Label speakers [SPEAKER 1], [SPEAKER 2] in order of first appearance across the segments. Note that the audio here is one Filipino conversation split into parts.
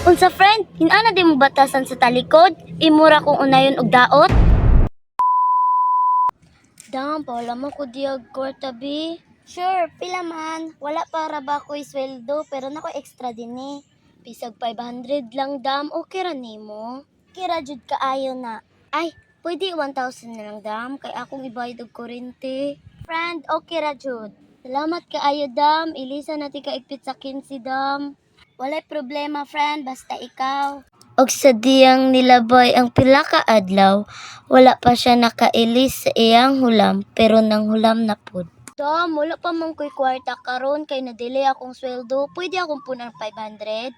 [SPEAKER 1] Unsa friend, hinana di mo batasan sa talikod? Imura kong unayon og daot? Dam, paula mo ko diag kwartabi. Sure, pila man. Wala para ba ko'y sweldo, pero nako extra din eh. Bisag 500 lang dam, okay ra nimo. Kira jud kaayo na. Ay, pwede 1,000 na lang dam, kay akong ibayad og kuryente. Friend, okay ra jud. Salamat kaayo dam, ilisa na ti kaigpit sa 15 dam. Walay problema friend, basta ikaw. Og sa diyang nilabay ang pila ka adlaw, wala pa siya nakailis sa iyang hulam, pero nang hulam na pud. Dam, wala pa mong ko'y kwarta karon kay na-delay akong sweldo. Pwede akong punang 500?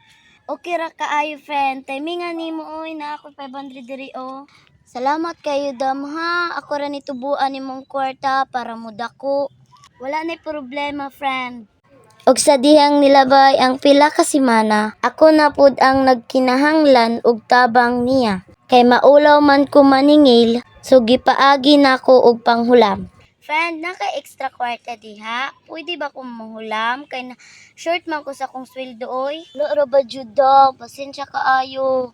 [SPEAKER 1] Okay ra kaayo friend, timingan nimo oy na ako 500 diri o. Salamat kayo dam ha, ako ra nitubuan nimong kwarta para mudako. Wala na problema friend. Og sa dihang nilabay ang pila ka semana, ako na pud ang nagkinahanglan og tabang niya. Kay maulaw man ko maningil, so gipaagi nako og panghulam. Friend, naka-extra kwarta diha. Pwede ba kong manghulam? Kay na short man ko sa kong sweldo oy. Loro ba juda? Pasensya kaayo.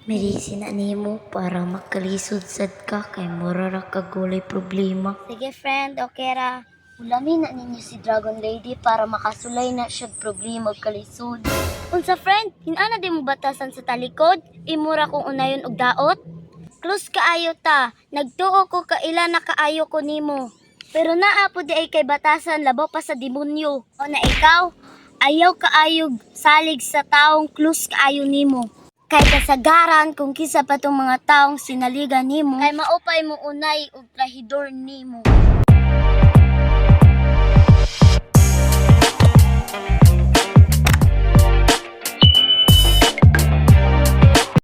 [SPEAKER 1] Medicine na nimo para makalisod sad ka kay mura ra ka gulay problema. Sige friend, okay ra. Ulamin na ninyo si Dragon Lady para makasulay na siya problema og kalisod. Unsa friend, hinana di mo batasan sa talikod? Imura kong unayon og daot? Close kaayo ta, nagtuo ko kaila na kaayo ko nimo. Pero naapo di ay kay batasan labaw pa sa demonyo. O na ikaw, ayaw kaayog salig sa taong close kaayo nimo. Kay kasagaran kung kisa pa tong mga taong sinaligan nimo, kay maupay mo unay og trahidor nimo.